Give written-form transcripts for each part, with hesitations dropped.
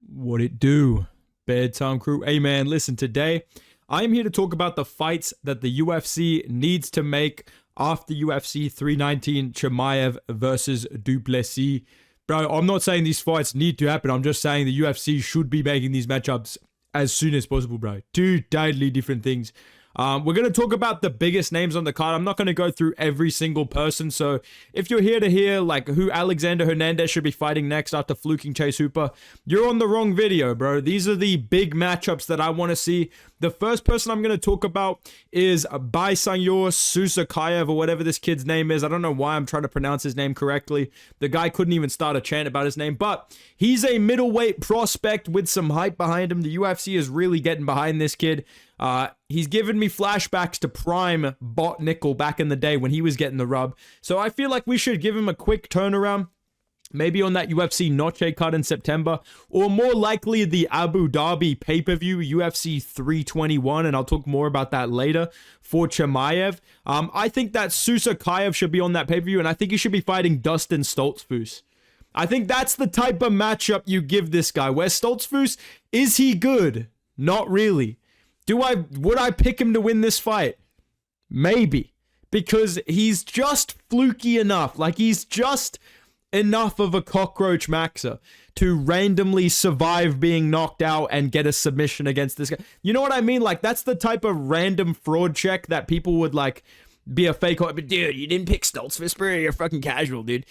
What it do? Bedtime crew. Hey man, listen, today I am here to talk about the fights that the UFC needs to make after UFC 319 Chimaev versus Duplessis. Bro, I'm not saying these fights need to happen. I'm just saying the UFC should be making these matchups as soon as possible, bro. Two totally different things. We're going to talk about the biggest names on the card. I'm not going to go through every single person. So if you're here to hear like who Alexander Hernandez should be fighting next after fluking Chase Hooper, you're on the wrong video, bro. These are the big matchups that I want to see. The first person I'm going to talk about is Baisanyor Susakayev, or whatever this kid's name is. I don't know why I'm trying to pronounce his name correctly. The guy couldn't even start a chant about his name, but he's a middleweight prospect with some hype behind him. The UFC is really getting behind this kid. He's given me flashbacks to prime Bot Nickel back in the day when he was getting the rub. So I feel like we should give him a quick turnaround. Maybe on that UFC Noche card in September, or more likely the Abu Dhabi pay-per-view, UFC 321, and I'll talk more about that later for Chimaev. I think that Susakayev should be on that pay-per-view, and I think he should be fighting Dustin Staltz. I think that's the type of matchup you give this guy, where Staltz, is he good? Not really. Would I pick him to win this fight? Maybe. Because he's just fluky enough. Like, he's just enough of a cockroach maxer to randomly survive being knocked out and get a submission against this guy. You know what I mean? Like, that's the type of random fraud check that people would, like, be a fake, but dude, you didn't pick Staltz, bro. You're fucking casual, dude.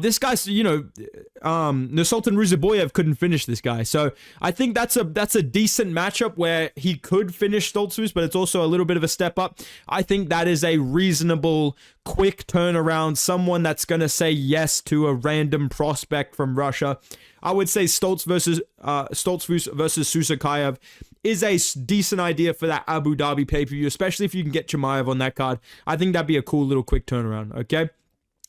This guy's, Nursultan Ruziboyev couldn't finish this guy, so I think that's a decent matchup where he could finish Staltz, but it's also a little bit of a step up. I think that is a reasonable, quick turnaround. Someone that's gonna say yes to a random prospect from Russia. I would say Staltz versus Susakayev is a decent idea for that Abu Dhabi pay-per-view, especially if you can get Chimaev on that card. I think that'd be a cool little quick turnaround, okay?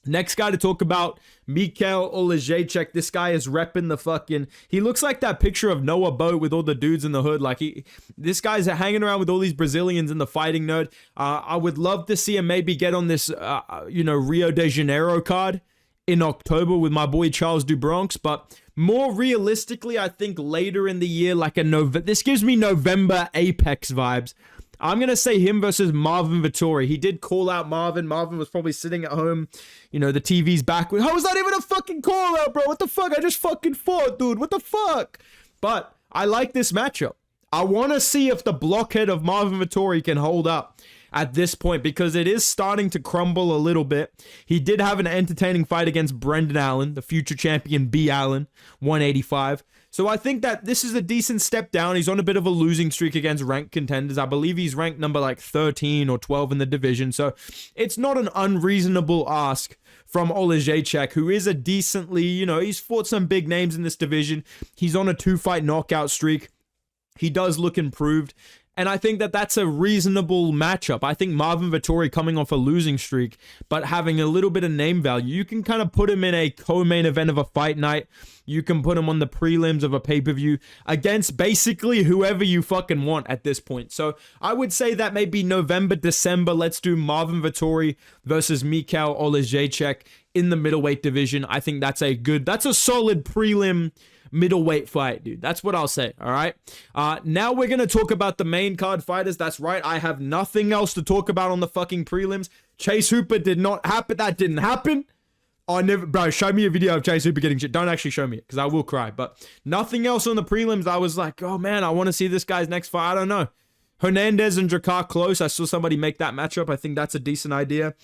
Next guy to talk about, Mikhail Oleek. This guy is repping the fucking... He looks like that picture of Noah Boat with all the dudes in the hood. Like, this guy's hanging around with all these Brazilians in the fighting nerd. I would love to see him maybe get on this, Rio de Janeiro card in October with my boy Charles Dubronx, but more realistically, I think later in the year, like this gives me November Apex vibes. I'm going to say him versus Marvin Vtori. He did call out Marvin. Marvin was probably sitting at home. The TV's back. How was that even a fucking call out, bro? What the fuck? I just fucking fought, dude. What the fuck? But I like this matchup. I want to see if the blockhead of Marvin Vtori can hold up at this point, because it is starting to crumble a little bit. He did have an entertaining fight against Brendan Allen, the future champion B. Allen, 185. So I think that this is a decent step down. He's on a bit of a losing streak against ranked contenders. I believe he's ranked number like 13 or 12 in the division. So it's not an unreasonable ask from Oleek, who is a decently, he's fought some big names in this division. He's on a 2-fight knockout streak. He does look improved. And I think that that's a reasonable matchup. I think Marvin Vtori coming off a losing streak, but having a little bit of name value, you can kind of put him in a co-main event of a fight night. You can put him on the prelims of a pay-per-view against basically whoever you fucking want at this point. So I would say that maybe November, December, let's do Marvin Vtori versus Mikhail Oleek in the middleweight division. I think that's a solid prelim middleweight fight, dude. That's what I'll say, all right? Now we're going to talk about the main card fighters. That's right. I have nothing else to talk about on the fucking prelims. Chase Hooper did not happen. That didn't happen. Bro, show me a video of Chase Hooper getting shit. Don't actually show me it, because I will cry. But nothing else on the prelims. I was like, oh man, I want to see this guy's next fight. I don't know. Hernandez and Drakkar close. I saw somebody make that matchup. I think that's a decent idea.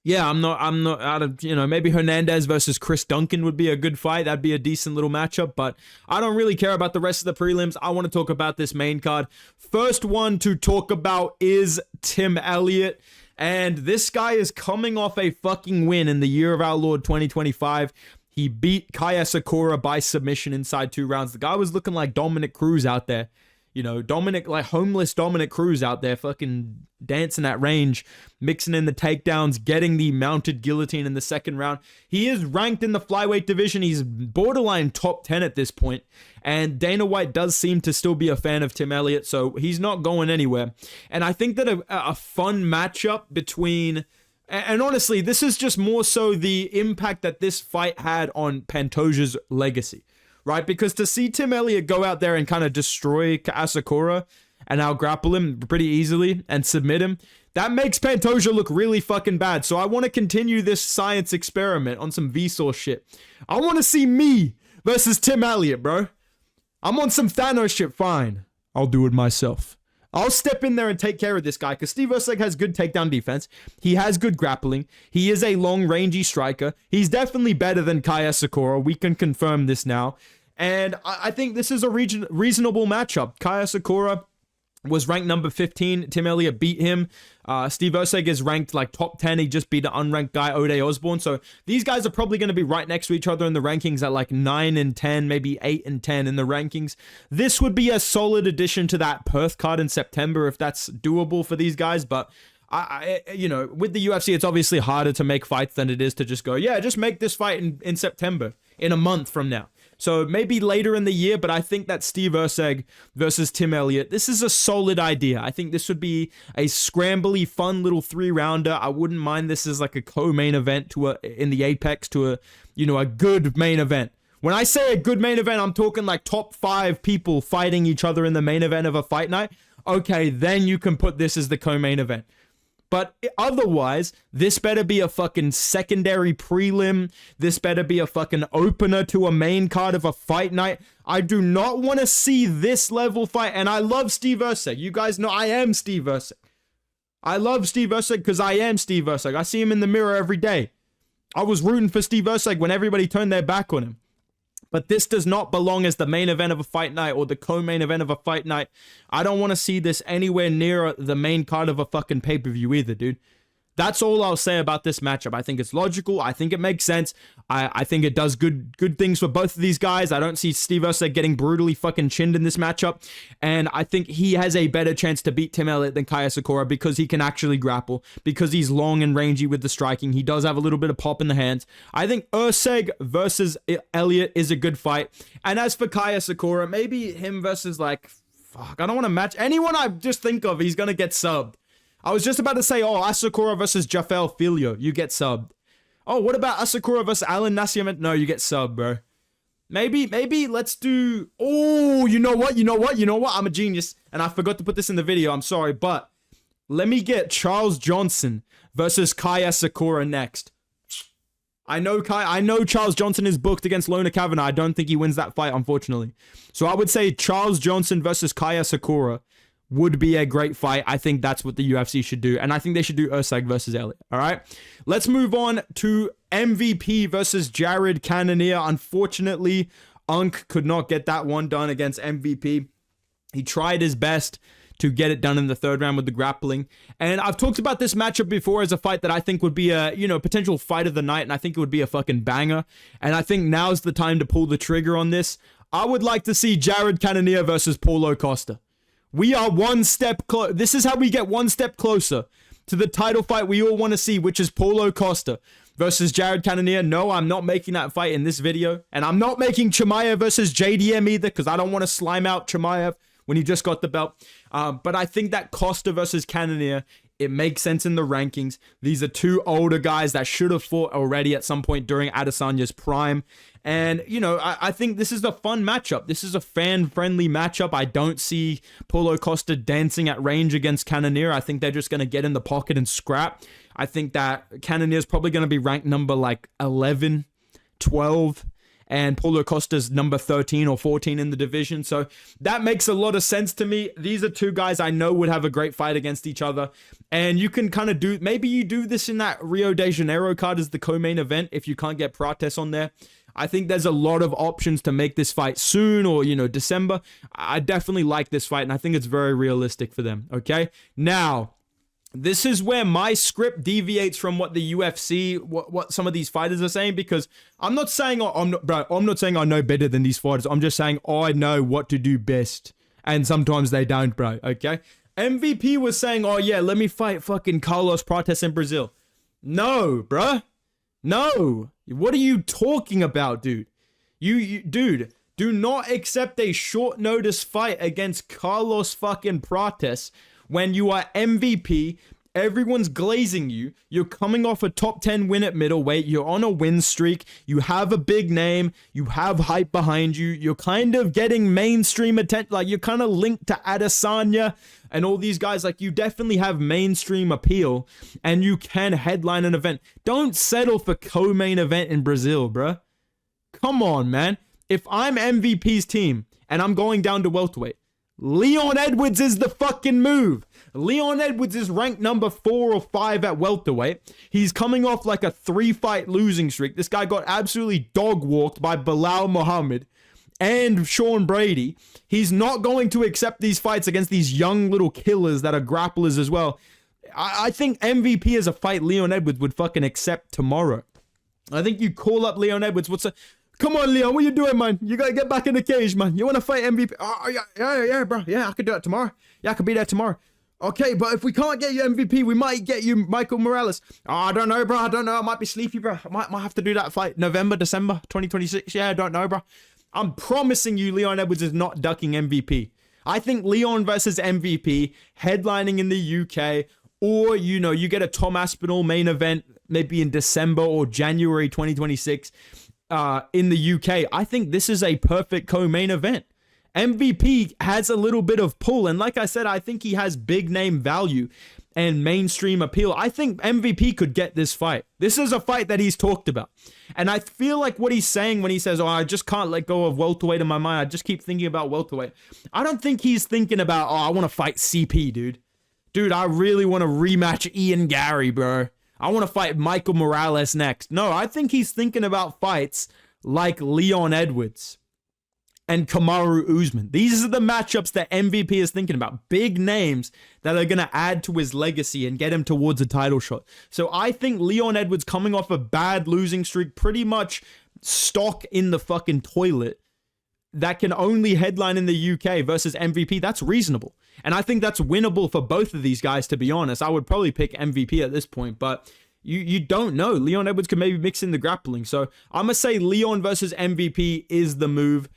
Yeah, I'm not out of, maybe Hernandez versus Chris Duncan would be a good fight. That'd be a decent little matchup, but I don't really care about the rest of the prelims. I want to talk about this main card. First one to talk about is Tim Elliot, and this guy is coming off a fucking win in the year of our Lord 2025. He beat Kaya Sakura by submission inside 2 rounds. The guy was looking like Dominic Cruz out there. Homeless Dominic Cruz out there fucking dancing at range, mixing in the takedowns, getting the mounted guillotine in the second round. He is ranked in the flyweight division. He's borderline top 10 at this point. And Dana White does seem to still be a fan of Tim Elliott, so he's not going anywhere. And I think that a fun matchup between... And honestly, this is just more so the impact that this fight had on Pantoja's legacy. right? Because to see Tim Elliott go out there and kind of destroy Asakura and out-grapple him pretty easily and submit him, that makes Pantoja look really fucking bad. So I want to continue this science experiment on some Vsauce shit. I want to see me versus Tim Elliott, bro. I'm on some Thanos shit. Fine. I'll do it myself. I'll step in there and take care of this guy because Steve Erceg has good takedown defense. He has good grappling. He is a long, rangy striker. He's definitely better than Kai Asakura. We can confirm this now. And I think this is a reasonable matchup. Kai Asakura was ranked number 15. Tim Elliott beat him. Steve Erceg is ranked like top 10. He just beat an unranked guy, Ode Osborne. So these guys are probably going to be right next to each other in the rankings at like 9 and 10, maybe 8 and 10 in the rankings. This would be a solid addition to that Perth card in September if that's doable for these guys. But you know, with the UFC, it's obviously harder to make fights than it is to just go, yeah, just make this fight in September, in a month from now. So maybe later in the year, but I think that Steve Erceg versus Tim Elliott, this is a solid idea. I think this would be a scrambly, fun little 3-rounder. I wouldn't mind this as like a co-main event in the Apex to a good main event. When I say a good main event, I'm talking like top 5 people fighting each other in the main event of a fight night. Okay, then you can put this as the co-main event. But otherwise, this better be a fucking secondary prelim. This better be a fucking opener to a main card of a fight night. I do not want to see this level fight. And I love Steve Erceg. You guys know I am Steve Erceg. I love Steve Erceg because I am Steve Erceg. I see him in the mirror every day. I was rooting for Steve Erceg when everybody turned their back on him. But this does not belong as the main event of a fight night or the co-main event of a fight night. I don't want to see this anywhere near the main card of a fucking pay-per-view either, dude. That's all I'll say about this matchup. I think it's logical. I think it makes sense. I think it does good things for both of these guys. I don't see Steve Erceg getting brutally fucking chinned in this matchup. And I think he has a better chance to beat Tim Elliott than Kai Asakura because he can actually grapple, because he's long and rangy with the striking. He does have a little bit of pop in the hands. I think Erceg versus Elliott is a good fight. And as for Kai Asakura, maybe him versus like, fuck, I don't want to match anyone I just think of. He's going to get subbed. I was just about to say, oh, Asakura versus Jafel Filio. You get subbed. Oh, what about Asakura versus Alan Nascimento? No, you get subbed, bro. Maybe let's do... Oh, you know what? I'm a genius. And I forgot to put this in the video. I'm sorry. But let me get Charles Johnson versus Kai Asakura next. I know Charles Johnson is booked against Lona Kavanagh. I don't think he wins that fight, unfortunately. So I would say Charles Johnson versus Kai Asakura would be a great fight. I think that's what the UFC should do. And I think they should do Erceg versus Elliott. All right. Let's move on to MVP versus Jared Cannonier. Unfortunately, Unk could not get that one done against MVP. He tried his best to get it done in the 3rd round with the grappling. And I've talked about this matchup before as a fight that I think would be a, potential fight of the night. And I think it would be a fucking banger. And I think now's the time to pull the trigger on this. I would like to see Jared Cannonier versus Paulo Costa. We are one step close. This is how we get one step closer to the title fight we all want to see, which is Paulo Costa versus Jared Cannonier. No, I'm not making that fight in this video. And I'm not making Chimaev versus JDM either, because I don't want to slime out Chimaev when he just got the belt. But I think that Costa versus Cannonier, it makes sense in the rankings. These are 2 older guys that should have fought already at some point during Adesanya's prime. And, I think this is a fun matchup. This is a fan-friendly matchup. I don't see Paulo Costa dancing at range against Cannonier. I think they're just going to get in the pocket and scrap. I think that Cannonier is probably going to be ranked number like 11, 12. And Paulo Costa's number 13 or 14 in the division. So that makes a lot of sense to me. These are 2 guys I know would have a great fight against each other. And you can kind of maybe you do this in that Rio de Janeiro card as the co-main event if you can't get Prates on there. I think there's a lot of options to make this fight soon or, December. I definitely like this fight and I think it's very realistic for them, okay? Now, this is where my script deviates from what the UFC, what some of these fighters are saying, because I'm not saying I'm not saying I know better than these fighters. I'm just saying I know what to do best. And sometimes they don't, bro, okay? MVP was saying, oh yeah, let me fight fucking Carlos Prates in Brazil. No, bruh. No. What are you talking about, dude? Dude, do not accept a short notice fight against Carlos fucking Prates when you are MVP Everyone's glazing you. You're coming off a top 10 win at middleweight. You're on a win streak. You have a big name. You have hype behind you. You're kind of getting mainstream attention. Like, you're kind of linked to Adesanya and all these guys. Like, you definitely have mainstream appeal and you can headline an event. Don't settle for co-main event in Brazil, bruh. Come on, man. If I'm MVP's team and I'm going down to welterweight, Leon Edwards is the fucking move. Leon Edwards is ranked number 4 or 5 at welterweight. He's coming off like a 3-fight losing streak. This guy got absolutely dog-walked by Bilal Muhammad and Sean Brady. He's not going to accept these fights against these young little killers that are grapplers as well. I think MVP is a fight Leon Edwards would fucking accept tomorrow. I think you call up Leon Edwards. Come on, Leon, what you doing, man? You gotta get back in the cage, man. You want to fight MVP? Oh, yeah, bro. Yeah, I could do it tomorrow. Yeah, I could be there tomorrow. Okay, but if we can't get you MVP, we might get you Michael Morales. Oh, I don't know, bro. I don't know. I might be sleepy, bro. I might have to do that fight November, December 2026. Yeah, I don't know, bro. I'm promising you Leon Edwards is not ducking MVP. I think Leon versus MVP, headlining in the UK, or, you know, you get a Tom Aspinall main event maybe in December or January 2026 in the UK. I think this is a perfect co-main event. MVP has a little bit of pull, and like I said, I think he has big name value and mainstream appeal. I think MVP could get this fight. This is a fight that he's talked about. And I feel like what he's saying when he says, oh, I just can't let go of welterweight in my mind. I just keep thinking about welterweight. I don't think he's thinking about, oh, I want to fight CP, dude. Dude, I really want to rematch Ian Gary, bro. I want to fight Michael Morales next. No, I think he's thinking about fights like Leon Edwards and Kamaru Usman. These are the matchups that MVP is thinking about. Big names that are going to add to his legacy and get him towards a title shot. So I think Leon Edwards, coming off a bad losing streak, pretty much stock in the fucking toilet, that can only headline in the UK versus MVP, that's reasonable. And I think that's winnable for both of these guys, to be honest. I would probably pick MVP at this point, but you don't know. Leon Edwards could maybe mix in the grappling. So I'm going to say Leon versus MVP is the move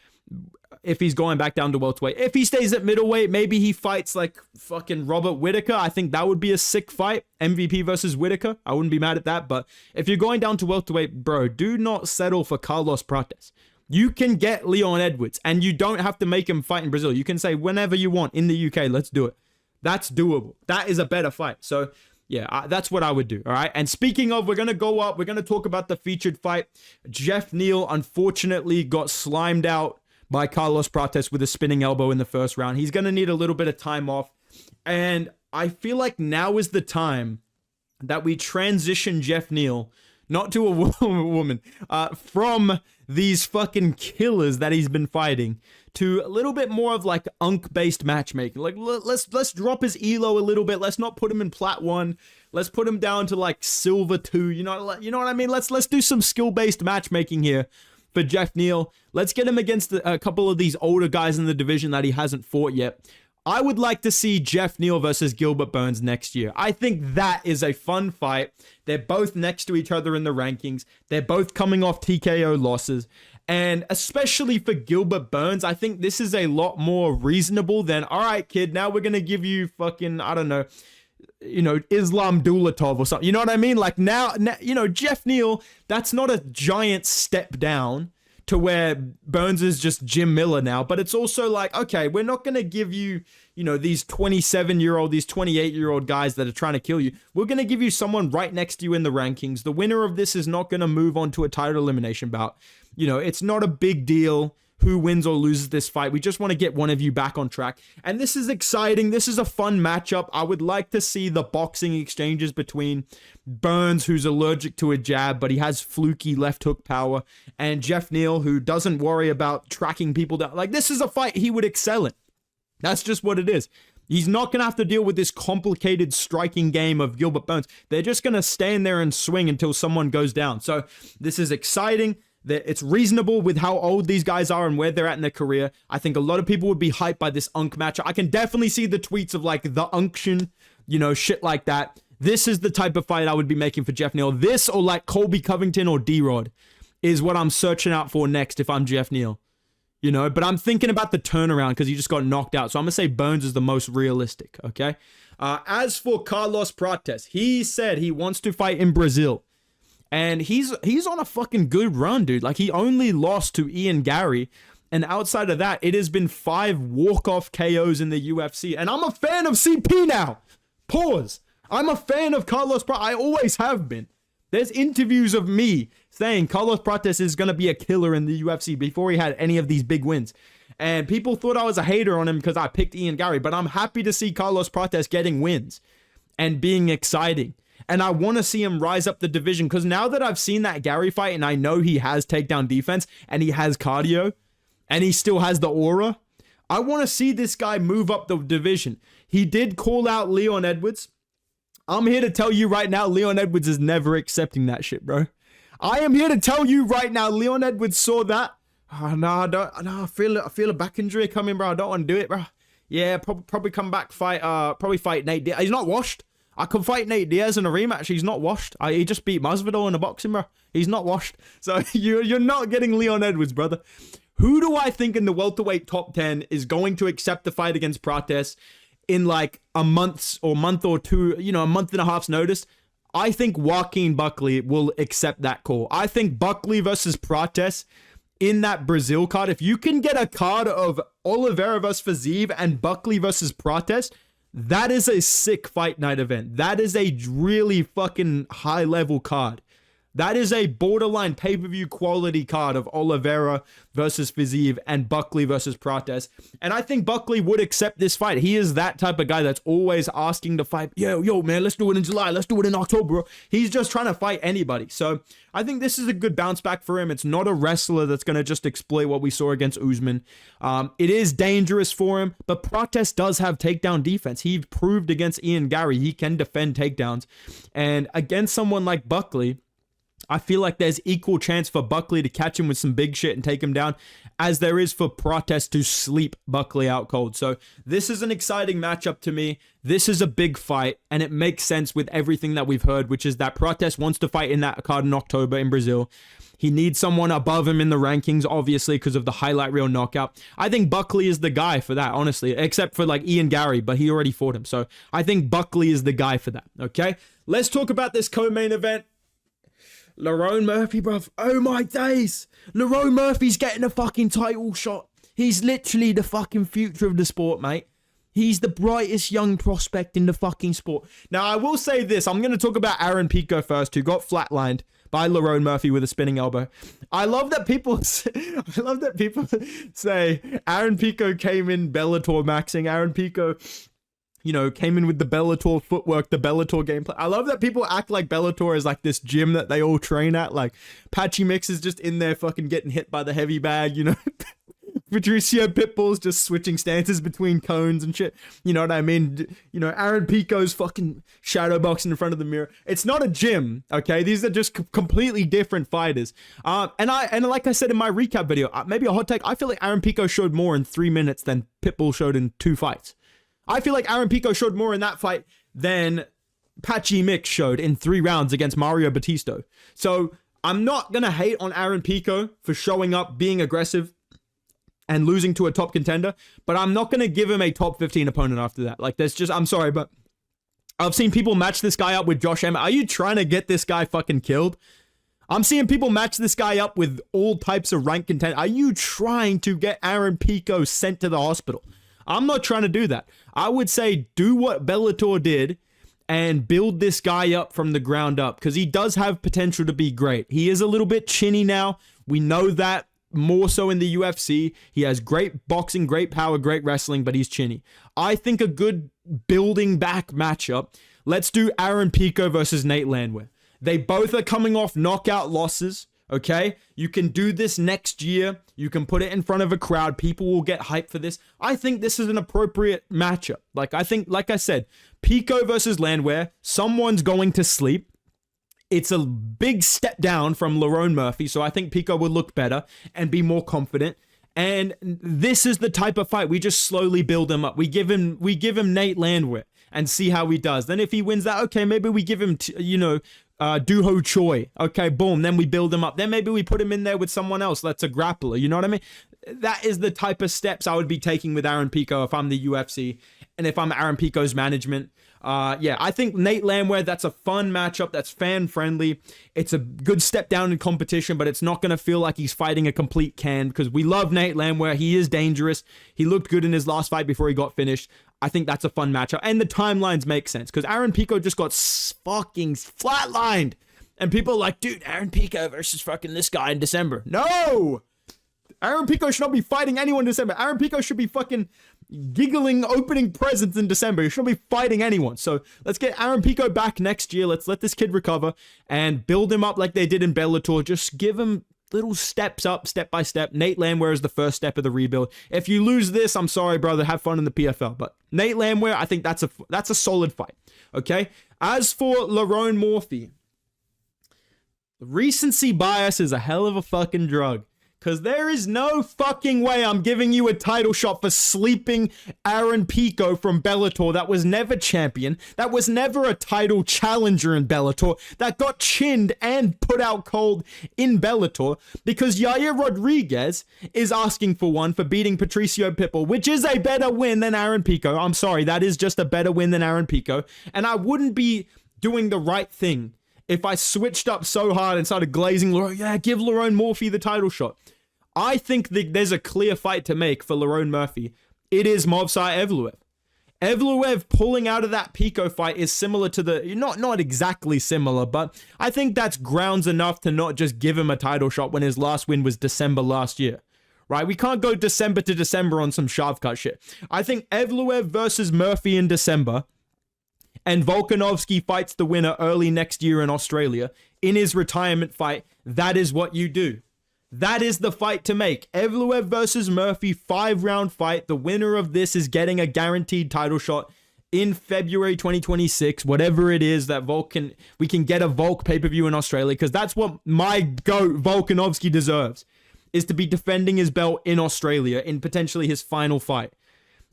if he's going back down to welterweight. If he stays at middleweight, maybe he fights like fucking Robert Whittaker. I think that would be a sick fight. MVP versus Whittaker. I wouldn't be mad at that. But if you're going down to welterweight, bro, do not settle for Carlos Prates. You can get Leon Edwards, and you don't have to make him fight in Brazil. You can say whenever you want in the UK, let's do it. That's doable. That is a better fight. So yeah, that's what I would do. All right. And speaking of, we're going to go up. We're going to talk about the featured fight. Jeff Neal, unfortunately, got slimed out by Carlos Prates with a spinning elbow in the first round. He's going to need a little bit of time off. And I feel like now is the time that we transition Jeff Neal, not to a woman, from these fucking killers that he's been fighting to a little bit more of like unk-based matchmaking. Like, let's drop his elo a little bit. Let's not put him in plat 1. Let's put him down to like silver 2. You know what I mean? Let's do some skill-based matchmaking here for Jeff Neal. Let's get him against a couple of these older guys in the division that he hasn't fought yet. I would like to see Jeff Neal versus Gilbert Burns next year. I think that is a fun fight. They're both next to each other in the rankings. They're both coming off TKO losses. And especially for Gilbert Burns, I think this is a lot more reasonable than, all right, kid, now we're going to give you fucking, I don't know, Islam Dulatov or something. You know what I mean? Like now, Jeff Neal, that's not a giant step down to where Burns is just Jim Miller now. But it's also like, okay, we're not going to give you, these 27-year-old, these 28-year-old guys that are trying to kill you. We're going to give you someone right next to you in the rankings. The winner of this is not going to move on to a title elimination bout. It's not a big deal who wins or loses this fight. We just want to get one of you back on track. And this is exciting. This is a fun matchup. I would like to see the boxing exchanges between Burns, who's allergic to a jab, but he has fluky left hook power, and Jeff Neal, who doesn't worry about tracking people down. Like, this is a fight he would excel in. That's just what it is. He's not going to have to deal with this complicated striking game of Gilbert Burns. They're just going to stand there and swing until someone goes down. So this is exciting. It's reasonable with how old these guys are and where they're at in their career. I think a lot of people would be hyped by this unk matchup. I can definitely see the tweets of like the unction, shit like that. This is the type of fight I would be making for Jeff Neal. This or like Colby Covington or D-Rod is what I'm searching out for next if I'm Jeff Neal. you know, but I'm thinking about the turnaround because he just got knocked out. So I'm going to say Burns is the most realistic, okay? As for Carlos Prates, he said he wants to fight in Brazil. And he's on a fucking good run, dude. Like, he only lost to Ian Gary. And outside of that, it has been 5 walk-off KOs in the UFC. And I'm a fan of CP now. Pause. I'm a fan of Carlos Prates. I always have been. There's interviews of me saying Carlos Prates is going to be a killer in the UFC before he had any of these big wins. And people thought I was a hater on him because I picked Ian Gary. But I'm happy to see Carlos Prates getting wins and being exciting. And I want to see him rise up the division because now that I've seen that Gary fight and I know he has takedown defense and he has cardio and he still has the aura, I want to see this guy move up the division. He did call out Leon Edwards. I'm here to tell you right now, Leon Edwards is never accepting that shit, bro. I am here to tell you right now, Leon Edwards saw that. I feel a back injury coming, bro. I don't want to do it, bro. Yeah, probably come back, probably fight Nate Diaz. He's not washed. I could fight Nate Diaz in a rematch. He's not washed. He just beat Masvidal in a boxing, bro. He's not washed. So you're not getting Leon Edwards, brother. Who do I think in the welterweight top 10 is going to accept the fight against Prates in like a month or two, you know, a month and a half's notice? I think Joaquin Buckley will accept that call. I think Buckley versus Prates in that Brazil card, if you can get a card of Oliveira versus Fiziev and Buckley versus Prates, that is a sick fight night event. That is a really fucking high level card. That is a borderline pay-per-view quality card of Oliveira versus Fiziev and Buckley versus Prates. And I think Buckley would accept this fight. He is that type of guy that's always asking to fight. Yo, man, let's do it in July. Let's do it in October. He's just trying to fight anybody. So I think this is a good bounce back for him. It's not a wrestler that's going to just exploit what we saw against Usman. It is dangerous for him, but Prates does have takedown defense. He proved against Ian Gary he can defend takedowns. And against someone like Buckley, I feel like there's equal chance for Buckley to catch him with some big shit and take him down as there is for Prates to sleep Buckley out cold. So this is an exciting matchup to me. This is a big fight, and it makes sense with everything that we've heard, which is that Prates wants to fight in that card in October in Brazil. He needs someone above him in the rankings, obviously, because of the highlight reel knockout. I think Buckley is the guy for that, honestly, except for like Ian Gary, but he already fought him. So I think Buckley is the guy for that, okay? Let's talk about this co-main event. Lerone Murphy, bruv. Oh my days. Lerone Murphy's getting a fucking title shot. He's literally the fucking future of the sport, mate. He's the brightest young prospect in the fucking sport. Now, I will say this. I'm going to talk about Aaron Pico first, who got flatlined by Lerone Murphy with a spinning elbow. I love that people say Aaron Pico came in Bellator maxing. Aaron Pico, you know, came in with the Bellator footwork, the Bellator gameplay. I love that people act like Bellator is like this gym that they all train at. Like, Patchy Mix is just in there fucking getting hit by the heavy bag, you know. Patricio Pitbull's just switching stances between cones and shit. You know what I mean? You know, Aaron Pico's fucking shadow boxing in front of the mirror. It's not a gym, okay? These are just completely different fighters. And like I said in my recap video, maybe a hot take, I feel like Aaron Pico showed more in 3 minutes than Pitbull showed in 2 fights. I feel like Aaron Pico showed more in that fight than Patchy Mix showed in 3 rounds against Mario Batista. So I'm not going to hate on Aaron Pico for showing up, being aggressive, and losing to a top contender, but I'm not going to give him a top 15 opponent after that. Like, there's just, I'm sorry, but I've seen people match this guy up with Josh Emmett. Are you trying to get this guy fucking killed? I'm seeing people match this guy up with all types of ranked contenders. Are you trying to get Aaron Pico sent to the hospital? I'm not trying to do that. I would say do what Bellator did and build this guy up from the ground up, because he does have potential to be great. He is a little bit chinny now. We know that more so in the UFC. He has great boxing, great power, great wrestling, but he's chinny. I think a good building back matchup, let's do Aaron Pico versus Nate Landwehr. They both are coming off knockout losses. Okay, you can do this next year. You can put it in front of a crowd. People will get hyped for this. I think this is an appropriate matchup. Like I said, Pico versus Landwehr, someone's going to sleep. It's a big step down from Lerone Murphy, so I think Pico will look better and be more confident. And this is the type of fight we just slowly build him up. We give him Nate Landwehr and see how he does. Then if he wins that, okay, maybe we give him, Duho Choi. Okay, boom. Then we build him up. Then maybe we put him in there with someone else that's a grappler. You know what I mean? that is the type of steps I would be taking with Aaron Pico if I'm the UFC and if I'm Aaron Pico's management. Yeah, I think Nate Lamwear, that's a fun matchup. That's fan-friendly. It's a good step down in competition, but it's not going to feel like he's fighting a complete can because we love Nate Lamwear. He is dangerous. He looked good in his last fight before he got finished. I think that's a fun matchup. And the timelines make sense because Aaron Pico just got fucking flatlined. And people are like, dude, Aaron Pico versus fucking this guy in December. No! Aaron Pico should not be fighting anyone in December. Aaron Pico should be fucking giggling, opening presents in December. He shouldn't be fighting anyone. So let's get Aaron Pico back next year. Let's let this kid recover and build him up like they did in Bellator. Just give him little steps up, step by step. Nate Lamwear is the first step of the rebuild. If you lose this, I'm sorry, brother. Have fun in the PFL. But Nate Lamwear, I think that's a solid fight. Okay? As for Lerone Murphy, recency bias is a hell of a fucking drug. Because there is no fucking way I'm giving you a title shot for sleeping Aaron Pico from Bellator that was never champion, that was never a title challenger in Bellator, that got chinned and put out cold in Bellator, because Yair Rodriguez is asking for one for beating Patricio Pitbull, which is a better win than Aaron Pico. I'm sorry, that is just a better win than Aaron Pico. And I wouldn't be doing the right thing if I switched up so hard and started glazing, yeah, give Lerone Murphy the title shot. I think there's a clear fight to make for Lerone Murphy. It is Movsar Evloev. Evloev pulling out of that Pico fight is similar to not exactly similar, but I think that's grounds enough to not just give him a title shot when his last win was December last year. Right? We can't go December to December on some sharp cut shit. I think Evloev versus Murphy in December, and Volkanovski fights the winner early next year in Australia in his retirement fight. That is what you do. That is the fight to make. Evloev versus Murphy, 5-round fight. The winner of this is getting a guaranteed title shot in February 2026, whatever it is that we can get a Volk pay-per-view in Australia, because that's what my GOAT Volkanovski deserves, is to be defending his belt in Australia in potentially his final fight.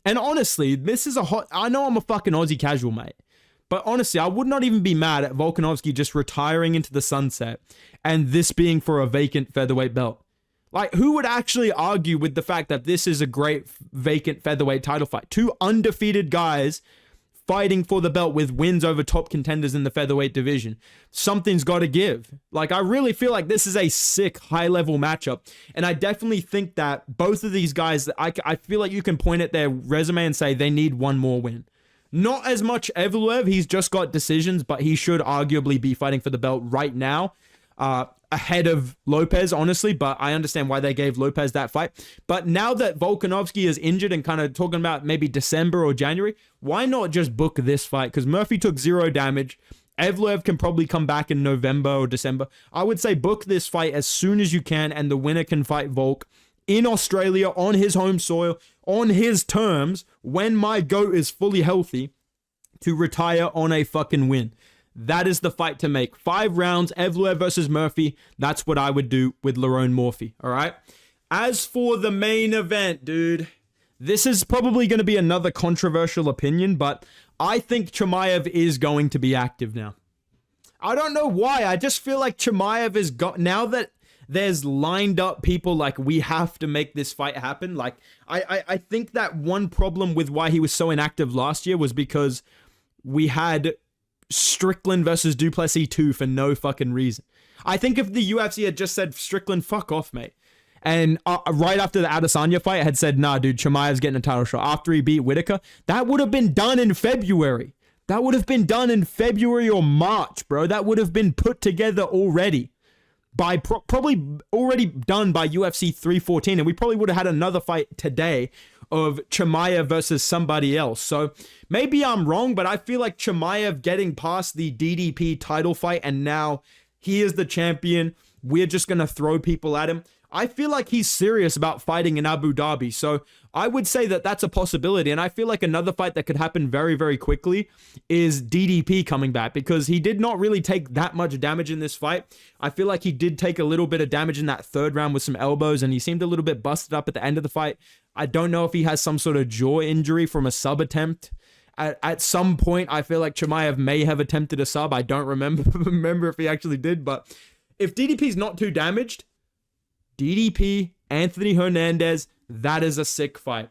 And honestly, this is I know I'm a fucking Aussie casual, mate. But honestly, I would not even be mad at Volkanovski just retiring into the sunset and this being for a vacant featherweight belt. Like, who would actually argue with the fact that this is a great vacant featherweight title fight? Two undefeated guys fighting for the belt with wins over top contenders in the featherweight division. Something's got to give. Like, I really feel like this is a sick high-level matchup. And I definitely think that both of these guys, I feel like you can point at their resume and say they need one more win. Not as much Evloev, he's just got decisions, but he should arguably be fighting for the belt right now, ahead of Lopez, honestly, but I understand why they gave Lopez that fight. But now that Volkanovski is injured and kind of talking about maybe December or January, why not just book this fight? Because Murphy took 0 damage. Evloev can probably come back in November or December. I would say book this fight as soon as you can, and the winner can fight Volk in Australia, on his home soil, on his terms, when my GOAT is fully healthy, to retire on a fucking win. That is the fight to make. 5 rounds, Evloev versus Murphy. That's what I would do with Lerone Murphy, all right? As for the main event, dude, this is probably going to be another controversial opinion, but I think Chimaev is going to be active now. I don't know why. I just feel like Chimaev has got, now that there's lined up people like, we have to make this fight happen. Like, I think that one problem with why he was so inactive last year was because we had Strickland versus Duplessis 2 for no fucking reason. I think if the UFC had just said, Strickland, fuck off, mate. And right after the Adesanya fight had said, nah, dude, Chimaev's getting a title shot after he beat Whitaker, that would have been done in February. That would have been done in February or March, bro. That would have been put together already. By probably already done by UFC 314, and we probably would have had another fight today of Chimaev versus somebody else. So maybe I'm wrong, but I feel like Chimaev getting past the DDP title fight and now he is the champion, we're just going to throw people at him. I feel like he's serious about fighting in Abu Dhabi. So I would say that that's a possibility. And I feel like another fight that could happen very, very quickly is DDP coming back, because he did not really take that much damage in this fight. I feel like he did take a little bit of damage in that 3rd round with some elbows, and he seemed a little bit busted up at the end of the fight. I don't know if he has some sort of jaw injury from a sub attempt. At some point, I feel like Chimaev may have attempted a sub. I don't remember if he actually did, but if DDP's not too damaged, DDP Anthony Hernandez, that is a sick fight.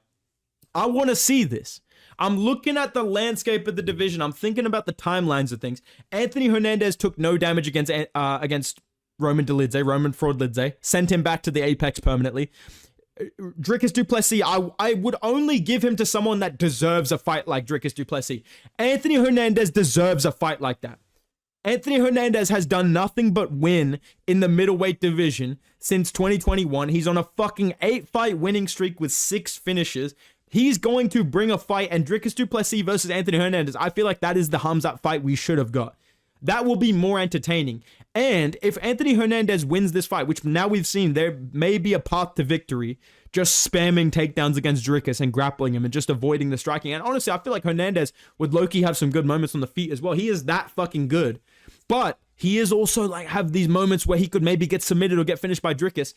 I want to see this. I'm looking at the landscape of the division. I'm thinking about the timelines of things. Anthony Hernandez took no damage against Roman Fraudlidze, sent him back to the Apex permanently. Dricus du Plessis, I would only give him to someone that deserves a fight like Dricus du Plessis. Anthony Hernandez deserves a fight like that. Anthony Hernandez has done nothing but win in the middleweight division since 2021. He's on a fucking 8-fight winning streak with 6 finishes. He's going to bring a fight, and Dricus du Plessis versus Anthony Hernandez, I feel like that is the Hamzat fight we should have got. That will be more entertaining. And if Anthony Hernandez wins this fight, which now we've seen there may be a path to victory, just spamming takedowns against Dricus and grappling him and just avoiding the striking. And honestly, I feel like Hernandez would low-key have some good moments on the feet as well. He is that fucking good. But he is also like have these moments where he could maybe get submitted or get finished by Dricus.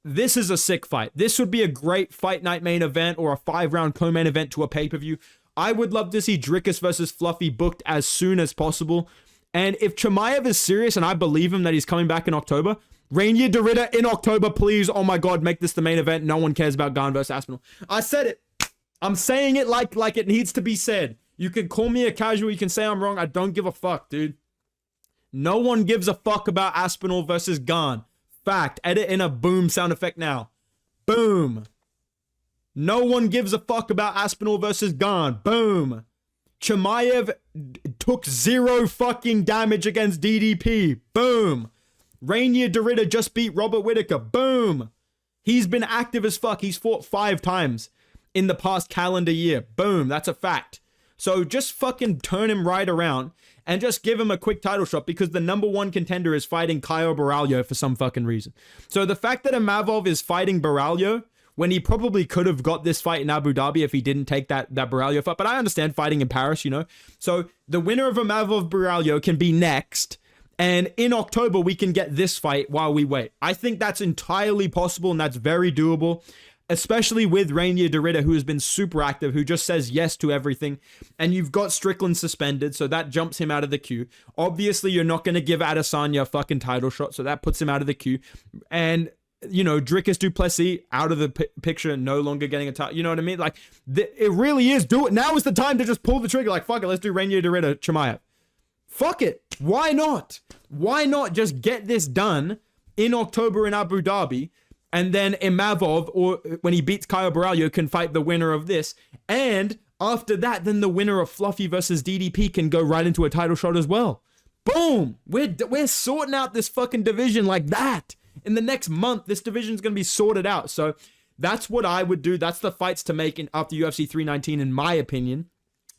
This is a sick fight. This would be a great fight night main event or a 5-round co-main event to a pay-per-view. I would love to see Dricus versus Fluffy booked as soon as possible. And if Chimaev is serious, and I believe him that he's coming back in October, Rainier Derrida in October, please. Oh my God, make this the main event. No one cares about Gane versus Aspinall. I said it. I'm saying it like it needs to be said. You can call me a casual. You can say I'm wrong. I don't give a fuck, dude. No one gives a fuck about Aspinall versus Gane. Fact. Edit in a boom sound effect now. Boom. No one gives a fuck about Aspinall versus Gane. Boom. Chimaev took 0 fucking damage against DDP. Boom. Rainier Derrida just beat Robert Whittaker. Boom. He's been active as fuck. He's fought 5 times in the past calendar year. Boom. That's a fact. So just fucking turn him right around and just give him a quick title shot because the #1 contender is fighting Caio Borralho for some fucking reason. So the fact that Imavov is fighting Borralho when he probably could have got this fight in Abu Dhabi if he didn't take that Borralho fight. But I understand fighting in Paris, you know. So the winner of Imavov Borralho can be next. And in October, we can get this fight while we wait. I think that's entirely possible and that's very doable. Especially with Rainier Derrida, who has been super active, who just says yes to everything. And you've got Strickland suspended, so that jumps him out of the queue. Obviously, you're not going to give Adesanya a fucking title shot, so that puts him out of the queue. And, you know, Dricus du Plessis out of the picture, no longer getting a title. You know what I mean? Like, it really is. Do it. Now is the time to just pull the trigger. Like, fuck it, let's do Rainier Derrida, Chimaev. Fuck it. Why not? Why not just get this done in October in Abu Dhabi? And then Imavov, or when he beats Caio Borralho, can fight the winner of this. And after that, then the winner of Fluffy versus DDP can go right into a title shot as well. Boom! We're sorting out this fucking division like that. In the next month, this division's going to be sorted out. So that's what I would do. That's the fights to make after UFC 319, in my opinion.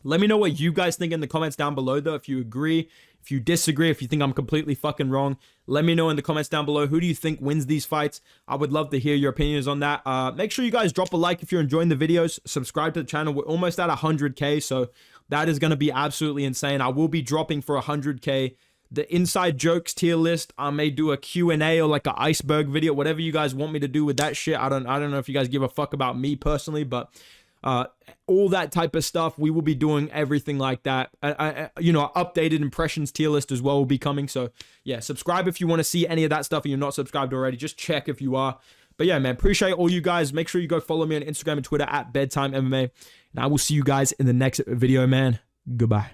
Let me know what you guys think in the comments down below, though. If you agree, if you disagree, if you think I'm completely fucking wrong, let me know in the comments down below. Who do you think wins these fights? I would love to hear your opinions on that. Make sure you guys drop a like if you're enjoying the videos. Subscribe to the channel. We're almost at 100K, so that is going to be absolutely insane. I will be dropping for 100K the inside jokes tier list. I may do a Q&A or like an iceberg video, whatever you guys want me to do with that shit. I don't know if you guys give a fuck about me personally, but all that type of stuff, we will be doing everything like that. You know, updated impressions tier list as well will be coming. So yeah, subscribe if you want to see any of that stuff and you're not subscribed already. Just check if you are. But yeah, man, appreciate all you guys. Make sure you go follow me on Instagram and Twitter at Bedtime MMA. And I will see you guys in the next video, man. Goodbye.